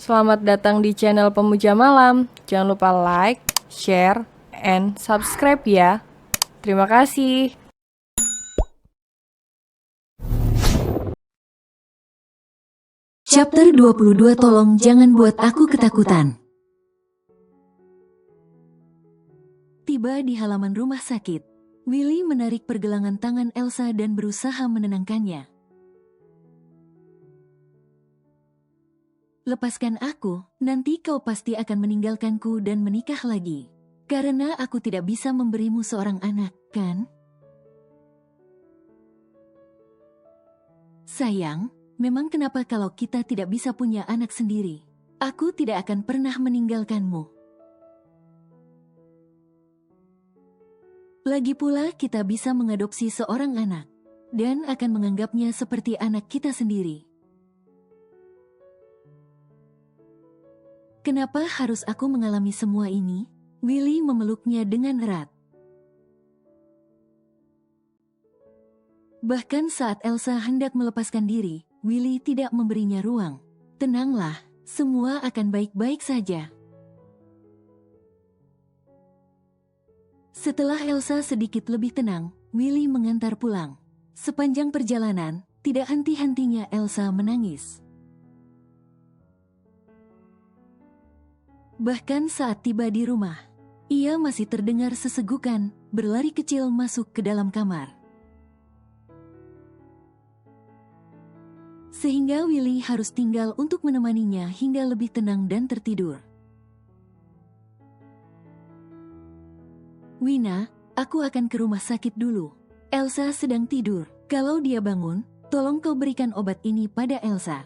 Selamat datang di channel Pemuja Malam. Jangan lupa like, share, and subscribe ya. Terima kasih. Chapter 22. Tolong jangan buat aku ketakutan. Tiba di halaman rumah sakit, Willy menarik pergelangan tangan Elsa dan berusaha menenangkannya. Lepaskan aku, nanti kau pasti akan meninggalkanku dan menikah lagi. Karena aku tidak bisa memberimu seorang anak, kan? Sayang, memang kenapa kalau kita tidak bisa punya anak sendiri? Aku tidak akan pernah meninggalkanmu. Lagi pula kita bisa mengadopsi seorang anak, dan akan menganggapnya seperti anak kita sendiri. Kenapa harus aku mengalami semua ini? Willy memeluknya dengan erat. Bahkan saat Elsa hendak melepaskan diri, Willy tidak memberinya ruang. Tenanglah, semua akan baik-baik saja. Setelah Elsa sedikit lebih tenang, Willy mengantar pulang. Sepanjang perjalanan, tidak henti-hentinya Elsa menangis. Bahkan saat tiba di rumah, ia masih terdengar sesegukan, berlari kecil masuk ke dalam kamar. Sehingga Willy harus tinggal untuk menemaninya hingga lebih tenang dan tertidur. Wina, aku akan ke rumah sakit dulu. Elsa sedang tidur. Kalau dia bangun, tolong kau berikan obat ini pada Elsa.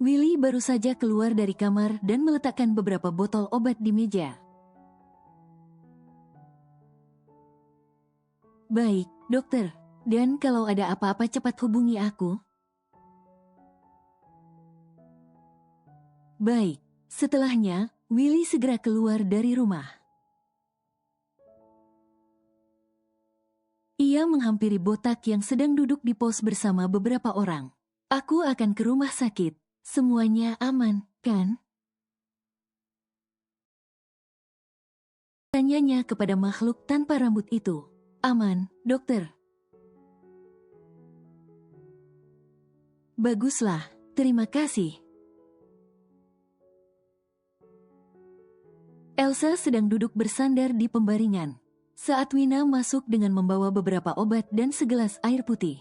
Willy baru saja keluar dari kamar dan meletakkan beberapa botol obat di meja. Baik, dokter. Dan kalau ada apa-apa cepat hubungi aku. Baik. Setelahnya, Willy segera keluar dari rumah. Ia menghampiri botak yang sedang duduk di pos bersama beberapa orang. Aku akan ke rumah sakit. Semuanya aman, kan? Tanyanya kepada makhluk tanpa rambut itu. Aman, dokter. Baguslah, terima kasih. Elsa sedang duduk bersandar di pembaringan. Saat Wina masuk dengan membawa beberapa obat dan segelas air putih.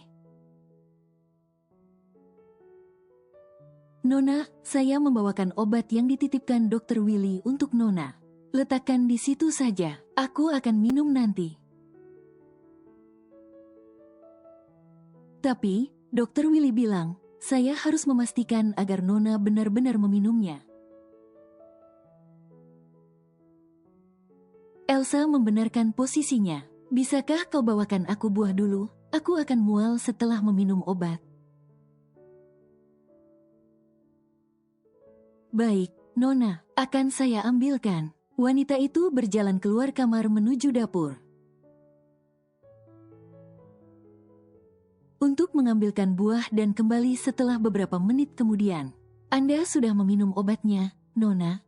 Nona, saya membawakan obat yang dititipkan Dr. Willy untuk Nona. Letakkan di situ saja, aku akan minum nanti. Tapi, Dr. Willy bilang, saya harus memastikan agar Nona benar-benar meminumnya. Elsa membenarkan posisinya. Bisakah kau bawakan aku buah dulu? Aku akan mual setelah meminum obat. Baik, Nona, akan saya ambilkan. Wanita itu berjalan keluar kamar menuju dapur. Untuk mengambilkan buah dan kembali setelah beberapa menit kemudian. Anda sudah meminum obatnya, Nona?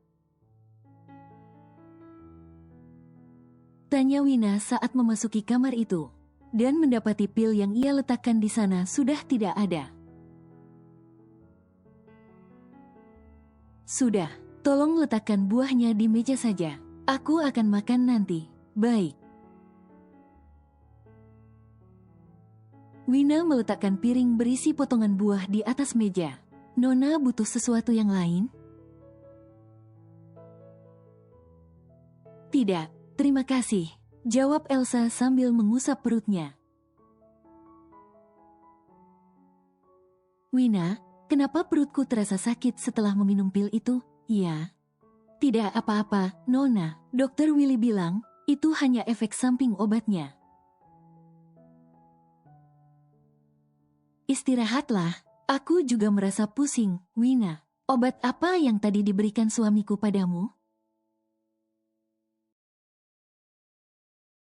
Tanya Wina saat memasuki kamar itu. Dan mendapati pil yang ia letakkan di sana sudah tidak ada. Sudah, tolong letakkan buahnya di meja saja. Aku akan makan nanti. Baik. Wina meletakkan piring berisi potongan buah di atas meja. Nona butuh sesuatu yang lain? Tidak, terima kasih. Jawab Elsa sambil mengusap perutnya. Wina, kenapa perutku terasa sakit setelah meminum pil itu? Ya. Tidak apa-apa, Nona. Dokter Willy bilang, itu hanya efek samping obatnya. Istirahatlah. Aku juga merasa pusing, Wina. Obat apa yang tadi diberikan suamiku padamu?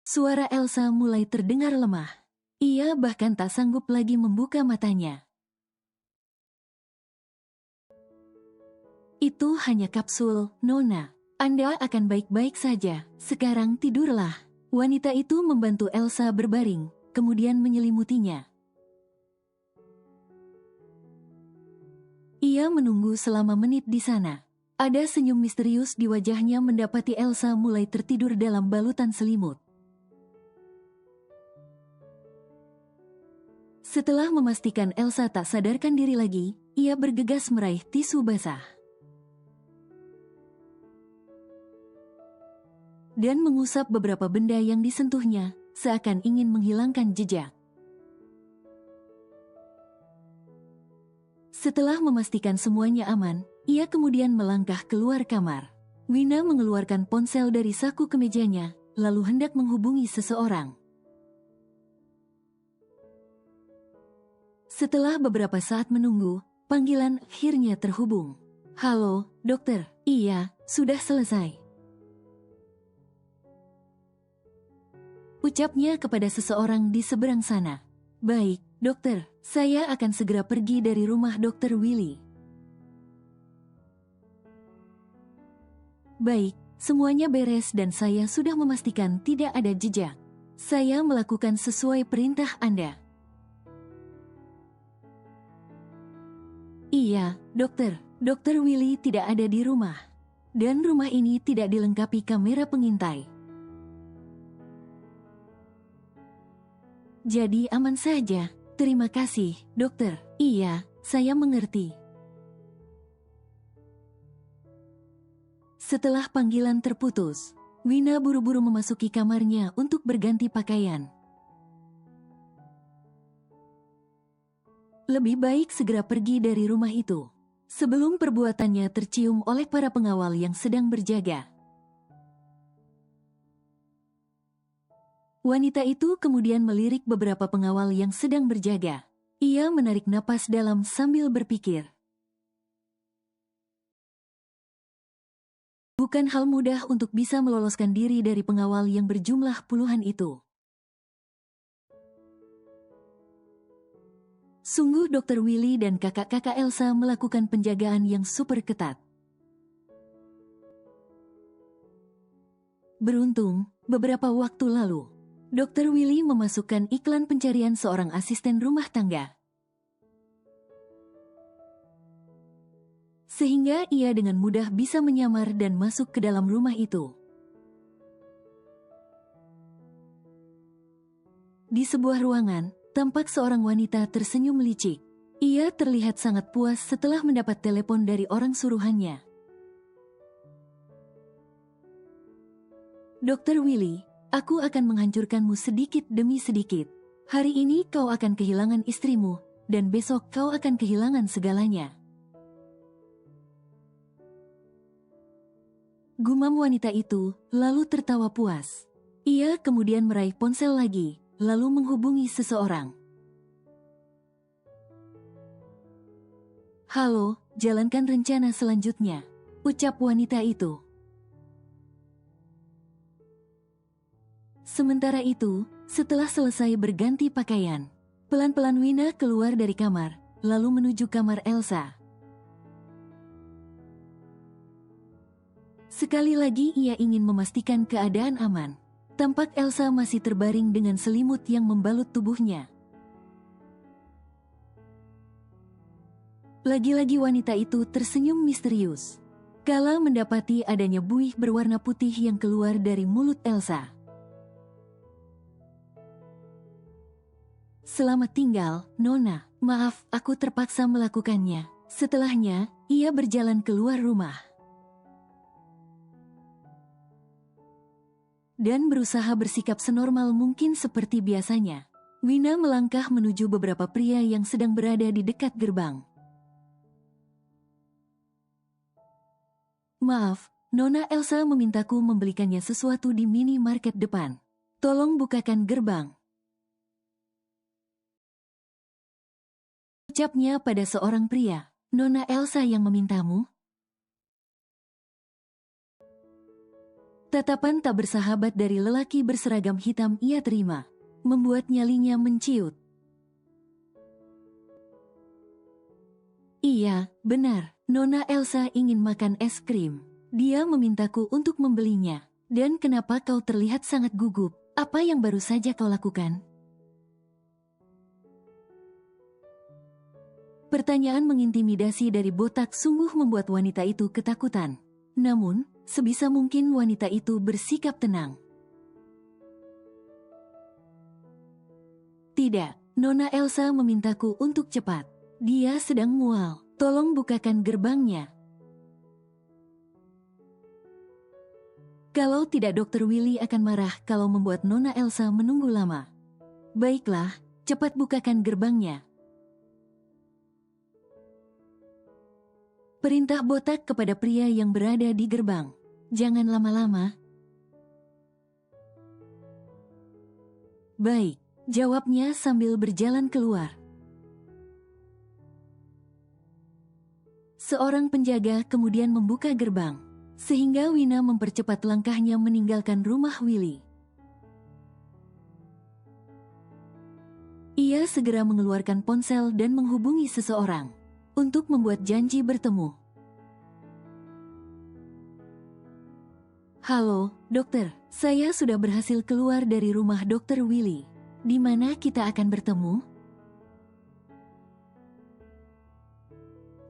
Suara Elsa mulai terdengar lemah. Ia bahkan tak sanggup lagi membuka matanya. Itu hanya kapsul, Nona. Anda akan baik-baik saja. Sekarang tidurlah. Wanita itu membantu Elsa berbaring, kemudian menyelimutinya. Ia menunggu selama menit di sana. Ada senyum misterius di wajahnya mendapati Elsa mulai tertidur dalam balutan selimut. Setelah memastikan Elsa tak sadarkan diri lagi, ia bergegas meraih tisu basah. Dan mengusap beberapa benda yang disentuhnya, seakan ingin menghilangkan jejak. Setelah memastikan semuanya aman, ia kemudian melangkah keluar kamar. Wina mengeluarkan ponsel dari saku kemejanya, lalu hendak menghubungi seseorang. Setelah beberapa saat menunggu, panggilan akhirnya terhubung. Halo, dokter. Iya, sudah selesai. Ucapnya kepada seseorang di seberang sana. Baik, dokter, saya akan segera pergi dari rumah Dokter Willy. Baik, semuanya beres dan saya sudah memastikan tidak ada jejak. Saya melakukan sesuai perintah Anda. Iya, dokter. Dokter Willy tidak ada di rumah. Dan rumah ini tidak dilengkapi kamera pengintai. Jadi aman saja. Terima kasih, dokter. Iya, saya mengerti. Setelah panggilan terputus, Wina buru-buru memasuki kamarnya untuk berganti pakaian. Lebih baik segera pergi dari rumah itu, sebelum perbuatannya tercium oleh para pengawal yang sedang berjaga. Wanita itu kemudian melirik beberapa pengawal yang sedang berjaga. Ia menarik napas dalam sambil berpikir. Bukan hal mudah untuk bisa meloloskan diri dari pengawal yang berjumlah puluhan itu. Sungguh Dr. Willy dan kakak-kakak Elsa melakukan penjagaan yang super ketat. Beruntung, beberapa waktu lalu, Dr. Willy memasukkan iklan pencarian seorang asisten rumah tangga. Sehingga ia dengan mudah bisa menyamar dan masuk ke dalam rumah itu. Di sebuah ruangan, tampak seorang wanita tersenyum licik. Ia terlihat sangat puas setelah mendapat telepon dari orang suruhannya. Dr. Willy, aku akan menghancurkanmu sedikit demi sedikit. Hari ini kau akan kehilangan istrimu, dan besok kau akan kehilangan segalanya. Gumam wanita itu, lalu tertawa puas. Ia kemudian meraih ponsel lagi, lalu menghubungi seseorang. Halo, jalankan rencana selanjutnya, ucap wanita itu. Sementara itu, setelah selesai berganti pakaian, pelan-pelan Wina keluar dari kamar, lalu menuju kamar Elsa. Sekali lagi ia ingin memastikan keadaan aman. Tampak Elsa masih terbaring dengan selimut yang membalut tubuhnya. Lagi-lagi wanita itu tersenyum misterius kala mendapati adanya buih berwarna putih yang keluar dari mulut Elsa. Selamat tinggal, Nona. Maaf, aku terpaksa melakukannya. Setelahnya, ia berjalan keluar rumah dan berusaha bersikap senormal mungkin seperti biasanya. Wina melangkah menuju beberapa pria yang sedang berada di dekat gerbang. Maaf, Nona Elsa memintaku membelikannya sesuatu di minimarket depan. Tolong bukakan gerbang. Ucapnya pada seorang pria. Nona Elsa yang memintamu? Tatapan tak bersahabat dari lelaki berseragam hitam ia terima, membuat nyalinya menciut. Iya, benar. Nona Elsa ingin makan es krim. Dia memintaku untuk membelinya. Dan kenapa kau terlihat sangat gugup? Apa yang baru saja kau lakukan? Pertanyaan mengintimidasi dari botak sungguh membuat wanita itu ketakutan. Namun, sebisa mungkin wanita itu bersikap tenang. Tidak, Nona Elsa memintaku untuk cepat. Dia sedang mual. Tolong bukakan gerbangnya. Kalau tidak Dr. Willy akan marah kalau membuat Nona Elsa menunggu lama. Baiklah, cepat bukakan gerbangnya. Perintah botak kepada pria yang berada di gerbang. Jangan lama-lama. Baik, jawabnya sambil berjalan keluar. Seorang penjaga kemudian membuka gerbang, sehingga Wina mempercepat langkahnya meninggalkan rumah Willy. Ia segera mengeluarkan ponsel dan menghubungi seseorang untuk membuat janji bertemu. Halo, dokter. Saya sudah berhasil keluar dari rumah Dr. Willy. Di mana kita akan bertemu?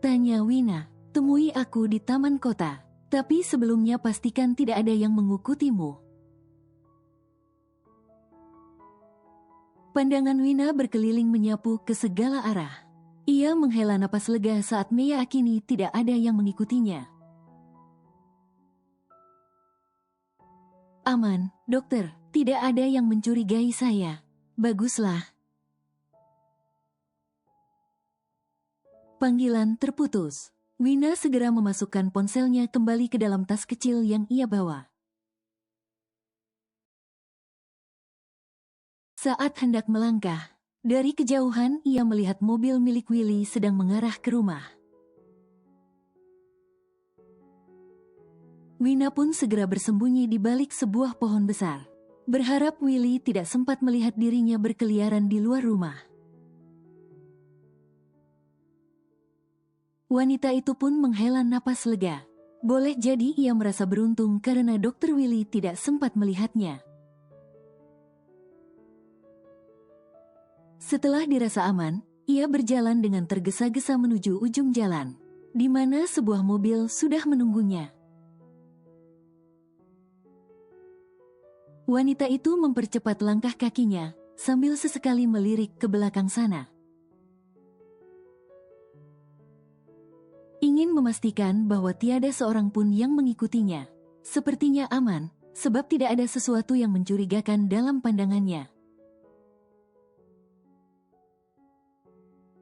Tanya Wina. Temui aku di taman kota. Tapi sebelumnya pastikan tidak ada yang mengikutimu. Pandangan Wina berkeliling menyapu ke segala arah. Ia menghela napas lega saat meyakini tidak ada yang mengikutinya. Aman, dokter. Tidak ada yang mencurigai saya. Baguslah. Panggilan terputus. Wina segera memasukkan ponselnya kembali ke dalam tas kecil yang ia bawa. Saat hendak melangkah, dari kejauhan ia melihat mobil milik Willy sedang mengarah ke rumah. Wina pun segera bersembunyi di balik sebuah pohon besar, berharap Willy tidak sempat melihat dirinya berkeliaran di luar rumah. Wanita itu pun menghela napas lega. Boleh jadi ia merasa beruntung karena Dr. Willy tidak sempat melihatnya. Setelah dirasa aman, ia berjalan dengan tergesa-gesa menuju ujung jalan, di mana sebuah mobil sudah menunggunya. Wanita itu mempercepat langkah kakinya, sambil sesekali melirik ke belakang sana. Ingin memastikan bahwa tiada seorang pun yang mengikutinya. Sepertinya aman, sebab tidak ada sesuatu yang mencurigakan dalam pandangannya.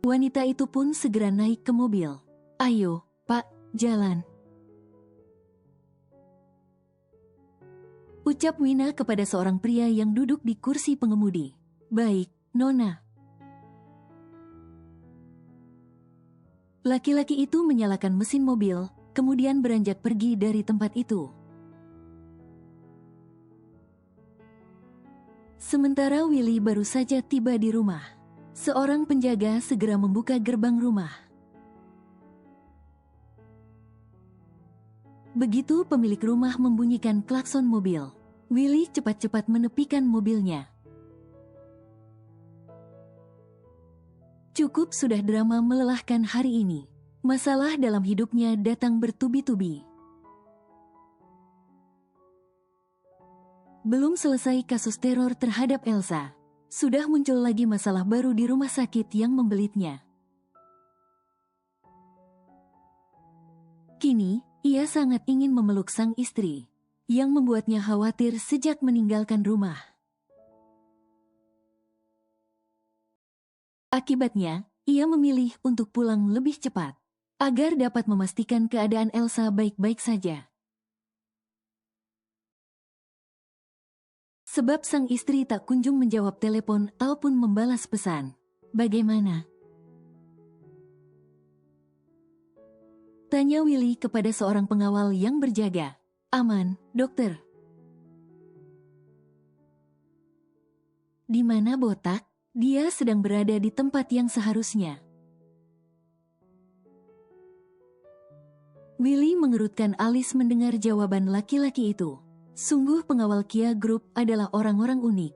Wanita itu pun segera naik ke mobil. Ayo, Pak, jalan. Ucap Wina kepada seorang pria yang duduk di kursi pengemudi. Baik, Nona. Laki-laki itu menyalakan mesin mobil, kemudian beranjak pergi dari tempat itu. Sementara Willy baru saja tiba di rumah. Seorang penjaga segera membuka gerbang rumah. Begitu pemilik rumah membunyikan klakson mobil, Willy cepat-cepat menepikan mobilnya. Cukup sudah drama melelahkan hari ini. Masalah dalam hidupnya datang bertubi-tubi. Belum selesai kasus teror terhadap Elsa, sudah muncul lagi masalah baru di rumah sakit yang membelitnya. Kini, ia sangat ingin memeluk sang istri, yang membuatnya khawatir sejak meninggalkan rumah. Akibatnya, ia memilih untuk pulang lebih cepat, agar dapat memastikan keadaan Elsa baik-baik saja. Sebab sang istri tak kunjung menjawab telepon ataupun membalas pesan. Bagaimana? Tanya Willy kepada seorang pengawal yang berjaga. Aman, dokter. Di mana botak? Dia sedang berada di tempat yang seharusnya. Willy mengerutkan alis mendengar jawaban laki-laki itu. Sungguh pengawal Kia Group adalah orang-orang unik.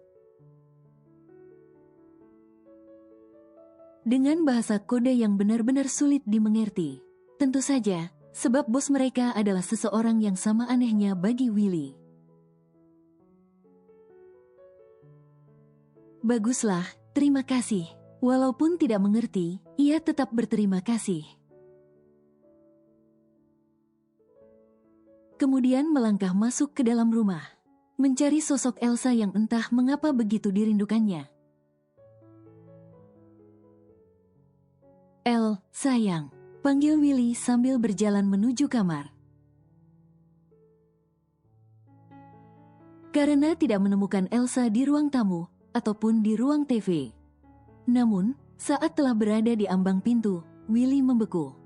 Dengan bahasa kode yang benar-benar sulit dimengerti. Tentu saja, sebab bos mereka adalah seseorang yang sama anehnya bagi Willy. Baguslah, terima kasih. Walaupun tidak mengerti, ia tetap berterima kasih. Kemudian melangkah masuk ke dalam rumah, mencari sosok Elsa yang entah mengapa begitu dirindukannya. El, sayang, panggil Willy sambil berjalan menuju kamar. Karena tidak menemukan Elsa di ruang tamu ataupun di ruang TV. Namun, saat telah berada di ambang pintu, Willy membeku.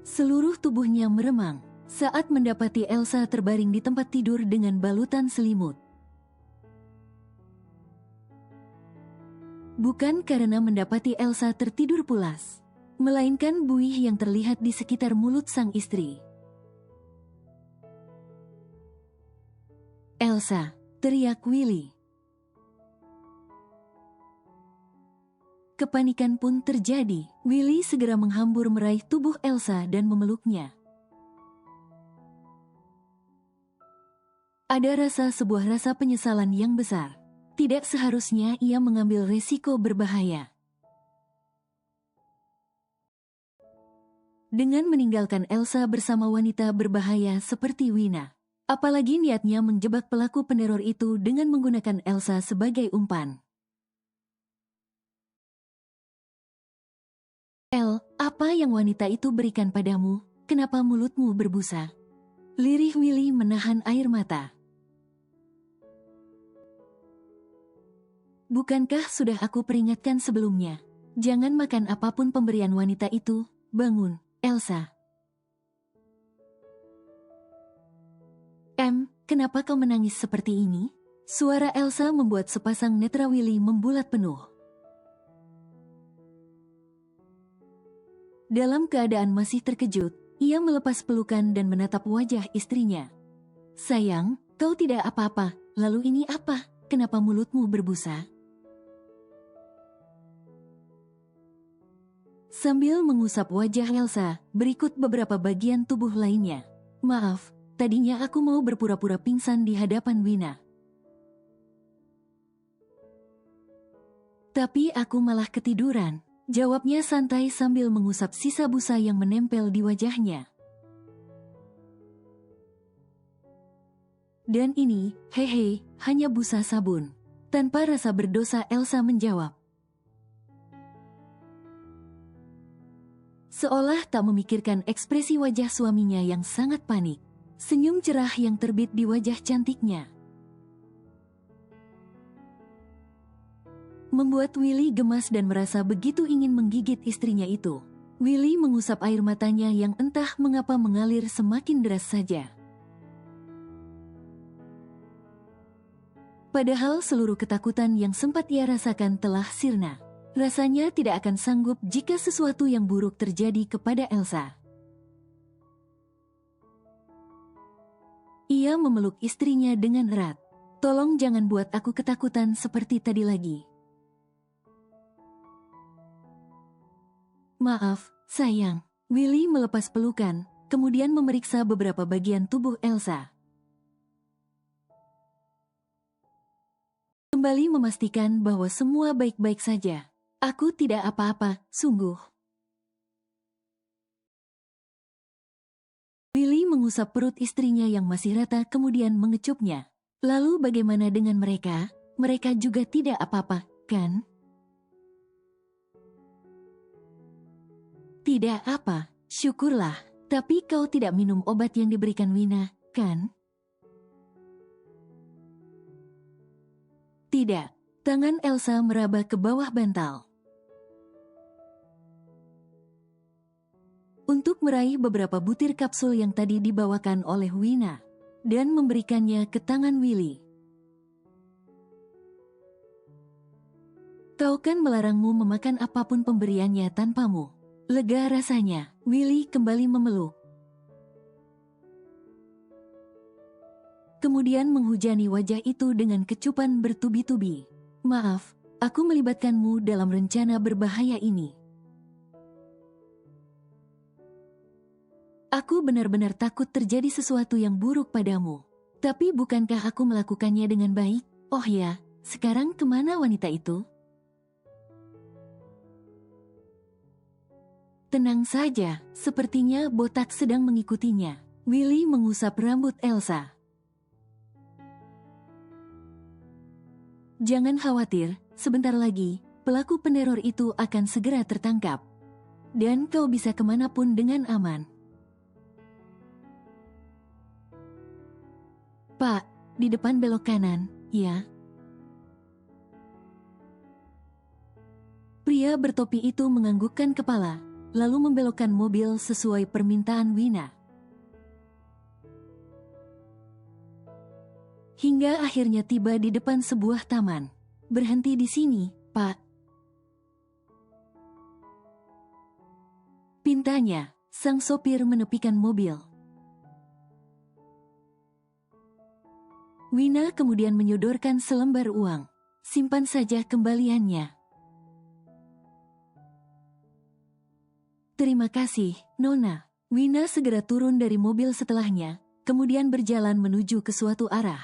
Seluruh tubuhnya meremang saat mendapati Elsa terbaring di tempat tidur dengan balutan selimut. Bukan karena mendapati Elsa tertidur pulas, melainkan buih yang terlihat di sekitar mulut sang istri. Elsa, teriak Willy. Kepanikan pun terjadi. Willy segera menghambur meraih tubuh Elsa dan memeluknya. Ada sebuah rasa penyesalan yang besar. Tidak seharusnya ia mengambil resiko berbahaya. Dengan meninggalkan Elsa bersama wanita berbahaya seperti Wina. Apalagi niatnya menjebak pelaku peneror itu dengan menggunakan Elsa sebagai umpan. El, apa yang wanita itu berikan padamu? Kenapa mulutmu berbusa? Lirih Willy menahan air mata. Bukankah sudah aku peringatkan sebelumnya? Jangan makan apapun pemberian wanita itu. Bangun, Elsa. Kenapa kau menangis seperti ini? Suara Elsa membuat sepasang netra Willy membulat penuh. Dalam keadaan masih terkejut, ia melepas pelukan dan menatap wajah istrinya. Sayang, kau tidak apa-apa. Lalu ini apa? Kenapa mulutmu berbusa? Sambil mengusap wajah Elsa, berikut beberapa bagian tubuh lainnya. Maaf, tadinya aku mau berpura-pura pingsan di hadapan Wina. Tapi aku malah ketiduran, jawabnya santai sambil mengusap sisa busa yang menempel di wajahnya. Dan ini, hehe, hanya busa sabun. Tanpa rasa berdosa Elsa menjawab. Seolah tak memikirkan ekspresi wajah suaminya yang sangat panik. Senyum cerah yang terbit di wajah cantiknya membuat Willy gemas dan merasa begitu ingin menggigit istrinya itu. Willy mengusap air matanya yang entah mengapa mengalir semakin deras saja. Padahal seluruh ketakutan yang sempat ia rasakan telah sirna. Rasanya tidak akan sanggup jika sesuatu yang buruk terjadi kepada Elsa. Ia memeluk istrinya dengan erat. Tolong jangan buat aku ketakutan seperti tadi lagi. Maaf, sayang. Willy melepas pelukan, kemudian memeriksa beberapa bagian tubuh Elsa. Kembali memastikan bahwa semua baik-baik saja. Aku tidak apa-apa, sungguh. Willy mengusap perut istrinya yang masih rata kemudian mengecupnya. Lalu bagaimana dengan mereka? Mereka juga tidak apa-apa, kan? Tidak apa, syukurlah. Tapi kau tidak minum obat yang diberikan Wina, kan? Tidak. Tangan Elsa meraba ke bawah bantal. Untuk meraih beberapa butir kapsul yang tadi dibawakan oleh Wina dan memberikannya ke tangan Willy. Kau kan melarangmu memakan apapun pemberiannya tanpamu. Lega rasanya, Willy kembali memeluk. Kemudian menghujani wajah itu dengan kecupan bertubi-tubi. Maaf, aku melibatkanmu dalam rencana berbahaya ini. Aku benar-benar takut terjadi sesuatu yang buruk padamu. Tapi bukankah aku melakukannya dengan baik? Oh ya, sekarang kemana wanita itu? Tenang saja, sepertinya botak sedang mengikutinya. Willy mengusap rambut Elsa. Jangan khawatir, sebentar lagi, pelaku peneror itu akan segera tertangkap. Dan kau bisa kemanapun dengan aman. Pak, di depan belok kanan, ya. Pria bertopi itu menganggukkan kepala, lalu membelokkan mobil sesuai permintaan Wina. Hingga akhirnya tiba di depan sebuah taman. Berhenti di sini, Pak. Pintanya, sang sopir menepikan mobil. Wina kemudian menyodorkan selembar uang. Simpan saja kembaliannya. Terima kasih, Nona. Wina segera turun dari mobil setelahnya, kemudian berjalan menuju ke suatu arah.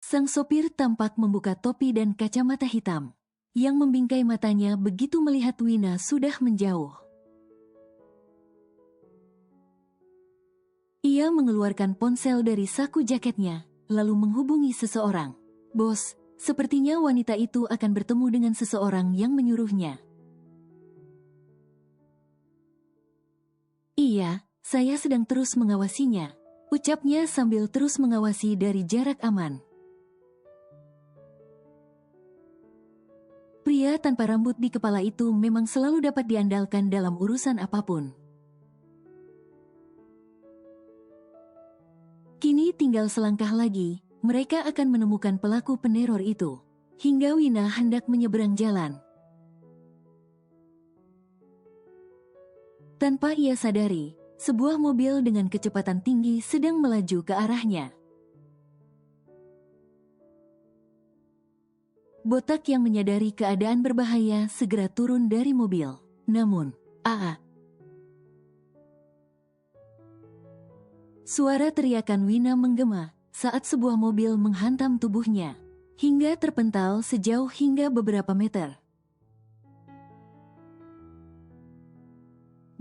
Sang sopir tampak membuka topi dan kacamata hitam. Yang membingkai matanya begitu melihat Wina sudah menjauh. Ia mengeluarkan ponsel dari saku jaketnya, lalu menghubungi seseorang. Bos, sepertinya wanita itu akan bertemu dengan seseorang yang menyuruhnya. Iya, saya sedang terus mengawasinya, ucapnya sambil terus mengawasi dari jarak aman. Pria tanpa rambut di kepala itu memang selalu dapat diandalkan dalam urusan apapun. Kini tinggal selangkah lagi, mereka akan menemukan pelaku peneror itu. Hingga Wina hendak menyeberang jalan. Tanpa ia sadari, sebuah mobil dengan kecepatan tinggi sedang melaju ke arahnya. Botak yang menyadari keadaan berbahaya segera turun dari mobil. Namun, suara teriakan Wina menggema saat sebuah mobil menghantam tubuhnya, hingga terpental sejauh hingga beberapa meter.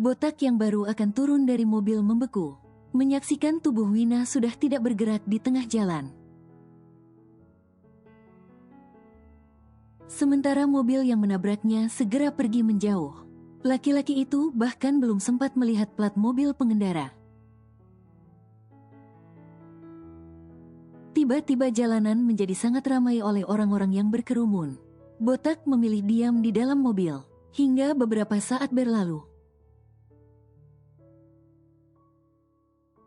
Botak yang baru akan turun dari mobil membeku, menyaksikan tubuh Wina sudah tidak bergerak di tengah jalan. Sementara mobil yang menabraknya segera pergi menjauh. Laki-laki itu bahkan belum sempat melihat plat mobil pengendara. Tiba-tiba jalanan menjadi sangat ramai oleh orang-orang yang berkerumun. Botak memilih diam di dalam mobil, hingga beberapa saat berlalu.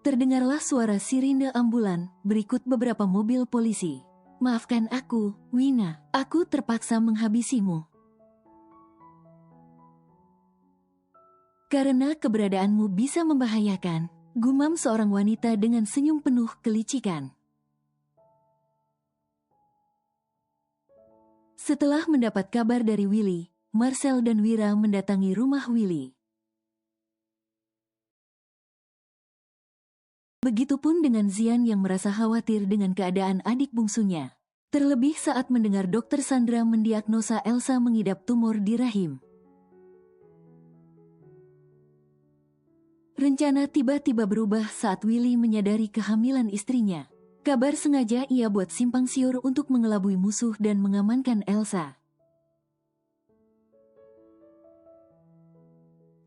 Terdengarlah suara sirine ambulan, berikut beberapa mobil polisi. Maafkan aku, Wina, aku terpaksa menghabisimu. Karena keberadaanmu bisa membahayakan, gumam seorang wanita dengan senyum penuh kelicikan. Setelah mendapat kabar dari Willy, Marcel dan Wira mendatangi rumah Willy. Begitupun dengan Zian yang merasa khawatir dengan keadaan adik bungsunya. Terlebih saat mendengar Dokter Sandra mendiagnosa Elsa mengidap tumor di rahim. Rencana tiba-tiba berubah saat Willy menyadari kehamilan istrinya. Kabar sengaja ia buat simpang siur untuk mengelabui musuh dan mengamankan Elsa.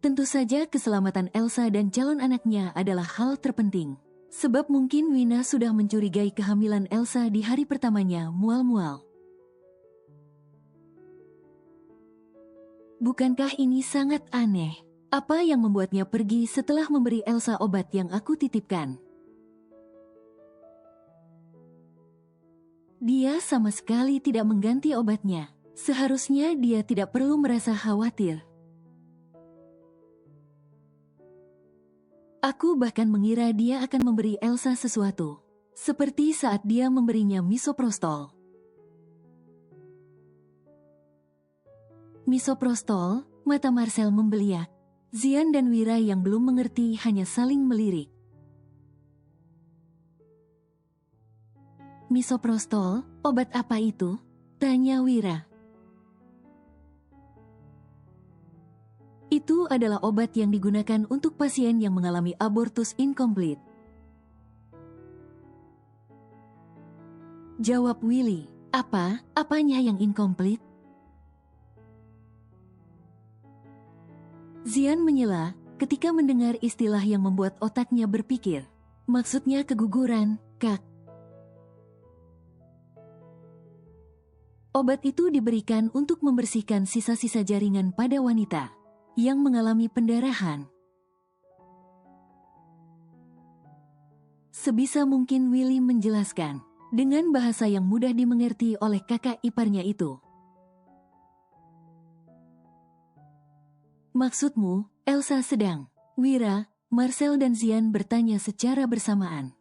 Tentu saja keselamatan Elsa dan calon anaknya adalah hal terpenting. Sebab mungkin Wina sudah mencurigai kehamilan Elsa di hari pertamanya mual-mual. Bukankah ini sangat aneh? Apa yang membuatnya pergi setelah memberi Elsa obat yang aku titipkan? Dia sama sekali tidak mengganti obatnya. Seharusnya dia tidak perlu merasa khawatir. Aku bahkan mengira dia akan memberi Elsa sesuatu, seperti saat dia memberinya misoprostol. Misoprostol, mata Marcel membeliak. Zian dan Wira yang belum mengerti hanya saling melirik. Misoprostol, obat apa itu? Tanya Wira. Itu adalah obat yang digunakan untuk pasien yang mengalami abortus incomplete. Jawab Willy. Apanya yang incomplete? Zian menyela ketika mendengar istilah yang membuat otaknya berpikir. Maksudnya keguguran, Kak. Obat itu diberikan untuk membersihkan sisa-sisa jaringan pada wanita yang mengalami pendarahan. Sebisa mungkin Willy menjelaskan dengan bahasa yang mudah dimengerti oleh kakak iparnya itu. Maksudmu, Elsa sedang? Wira, Marcel dan Zian bertanya secara bersamaan.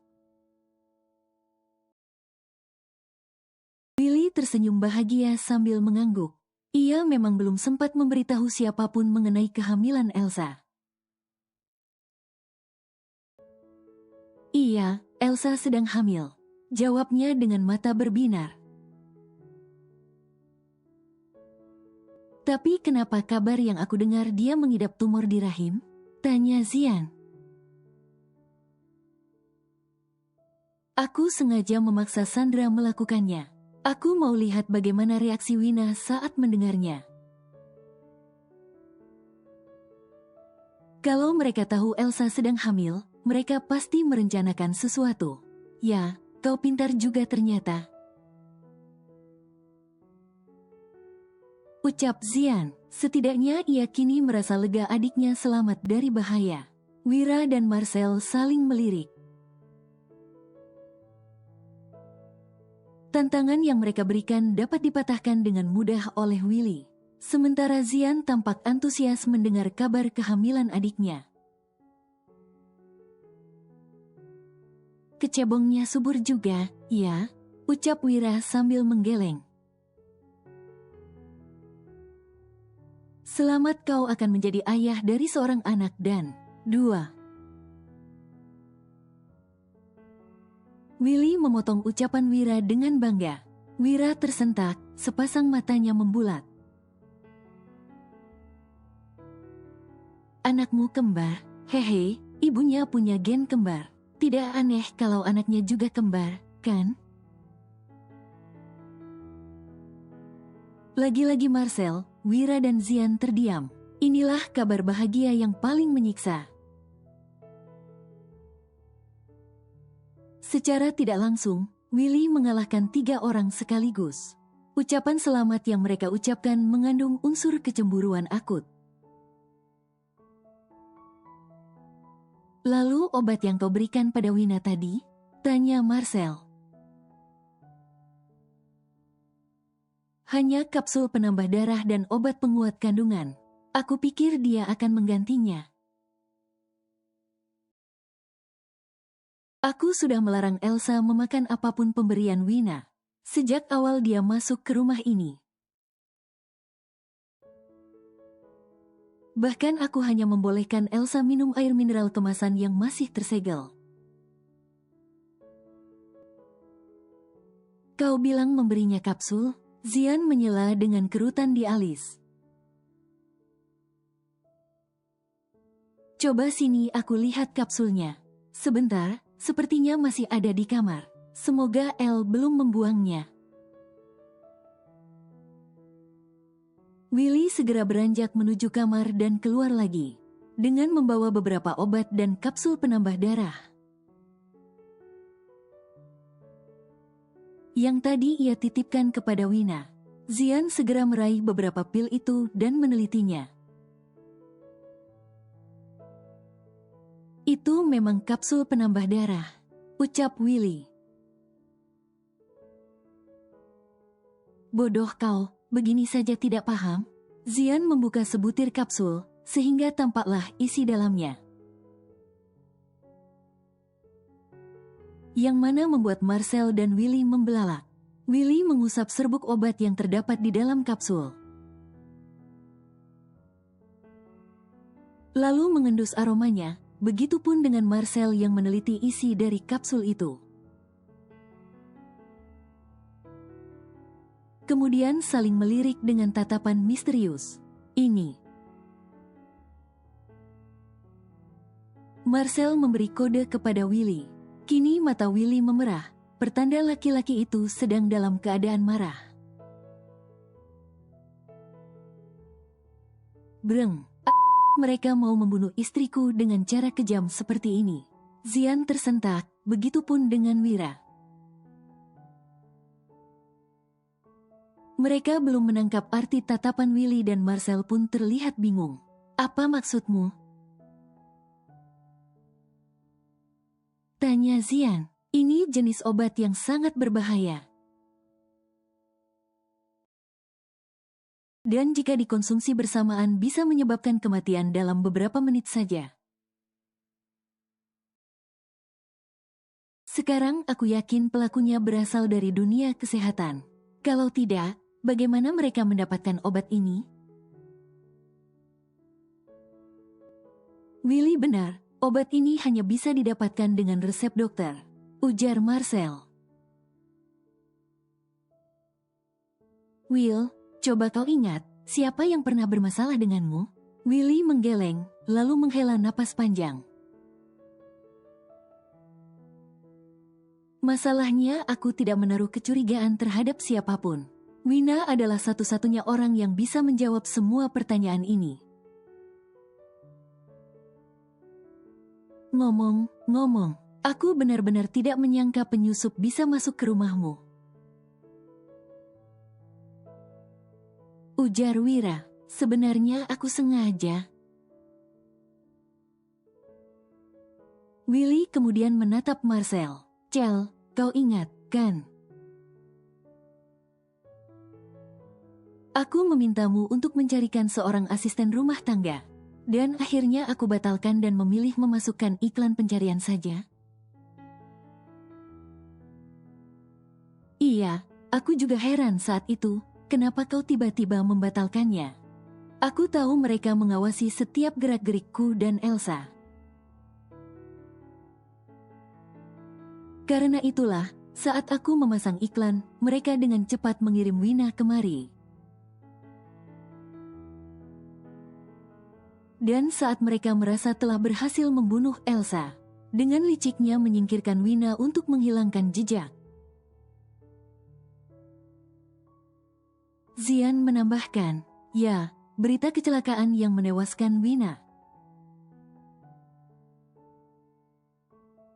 Willy tersenyum bahagia sambil mengangguk. Ia memang belum sempat memberitahu siapapun mengenai kehamilan Elsa. Iya, Elsa sedang hamil. Jawabnya dengan mata berbinar. Tapi kenapa kabar yang aku dengar dia mengidap tumor di rahim? Tanya Zian. Aku sengaja memaksa Sandra melakukannya. Aku mau lihat bagaimana reaksi Wina saat mendengarnya. Kalau mereka tahu Elsa sedang hamil, mereka pasti merencanakan sesuatu. Ya, kau pintar juga ternyata. Ucap Zian, setidaknya ia kini merasa lega adiknya selamat dari bahaya. Wira dan Marcel saling melirik. Tantangan yang mereka berikan dapat dipatahkan dengan mudah oleh Willy. Sementara Zian tampak antusias mendengar kabar kehamilan adiknya. Kecebongnya subur juga, ya, ucap Wira sambil menggeleng. Selamat kau akan menjadi ayah dari seorang anak dan 2. Willy memotong ucapan Wira dengan bangga. Wira tersentak, sepasang matanya membulat. Anakmu kembar, hehe, ibunya punya gen kembar. Tidak aneh kalau anaknya juga kembar, kan? Lagi-lagi Marcel, Wira dan Zian terdiam. Inilah kabar bahagia yang paling menyiksa. Secara tidak langsung, Willy mengalahkan 3 orang sekaligus. Ucapan selamat yang mereka ucapkan mengandung unsur kecemburuan akut. Lalu obat yang kau berikan pada Wina tadi? Tanya Marcel. Hanya kapsul penambah darah dan obat penguat kandungan. Aku pikir dia akan menggantinya. Aku sudah melarang Elsa memakan apapun pemberian Wina. Sejak awal dia masuk ke rumah ini. Bahkan aku hanya membolehkan Elsa minum air mineral kemasan yang masih tersegel. Kau bilang memberinya kapsul? Zian menyela dengan kerutan di alis. Coba sini aku lihat kapsulnya. Sebentar, sepertinya masih ada di kamar. Semoga El belum membuangnya. Willy segera beranjak menuju kamar dan keluar lagi, dengan membawa beberapa obat dan kapsul penambah darah. Yang tadi ia titipkan kepada Wina. Zian segera meraih beberapa pil itu dan menelitinya. Itu memang kapsul penambah darah, ucap Willy. Bodoh kau, begini saja tidak paham? Zian membuka sebutir kapsul, sehingga tampaklah isi dalamnya. Yang mana membuat Marcel dan Willy membelalak. Willy mengusap serbuk obat yang terdapat di dalam kapsul. Lalu mengendus aromanya, begitupun dengan Marcel yang meneliti isi dari kapsul itu. Kemudian saling melirik dengan tatapan misterius. Ini. Marcel memberi kode kepada Willy. Kini mata Willy memerah, pertanda laki-laki itu sedang dalam keadaan marah. Breng. Mereka mau membunuh istriku dengan cara kejam seperti ini. Zian tersentak, begitupun dengan Wira. Mereka belum menangkap arti tatapan Willy dan Marcel pun terlihat bingung. Apa maksudmu? Tanya Zian. Ini jenis obat yang sangat berbahaya. Dan jika dikonsumsi bersamaan bisa menyebabkan kematian dalam beberapa menit saja. Sekarang aku yakin pelakunya berasal dari dunia kesehatan. Kalau tidak, bagaimana mereka mendapatkan obat ini? Willy benar, obat ini hanya bisa didapatkan dengan resep dokter, ujar Marcel. Will, coba kau ingat, siapa yang pernah bermasalah denganmu? Willy menggeleng, lalu menghela napas panjang. Masalahnya aku tidak menaruh kecurigaan terhadap siapapun. Wina adalah satu-satunya orang yang bisa menjawab semua pertanyaan ini. Ngomong-ngomong, aku benar-benar tidak menyangka penyusup bisa masuk ke rumahmu. Ujar Wira, sebenarnya aku sengaja. Willy kemudian menatap Marcel. Cel, kau ingat, kan? Aku memintamu untuk mencarikan seorang asisten rumah tangga. Dan akhirnya aku batalkan dan memilih memasukkan iklan pencarian saja. Iya, aku juga heran saat itu, kenapa kau tiba-tiba membatalkannya. Aku tahu mereka mengawasi setiap gerak-gerikku dan Elsa. Karena itulah, saat aku memasang iklan, mereka dengan cepat mengirim Wina kemari. Dan saat mereka merasa telah berhasil membunuh Elsa, dengan liciknya menyingkirkan Wina untuk menghilangkan jejak. Zian menambahkan, ya, berita kecelakaan yang menewaskan Wina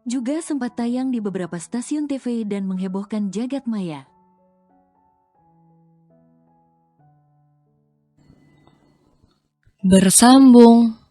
juga sempat tayang di beberapa stasiun TV dan menghebohkan jagat maya. Bersambung.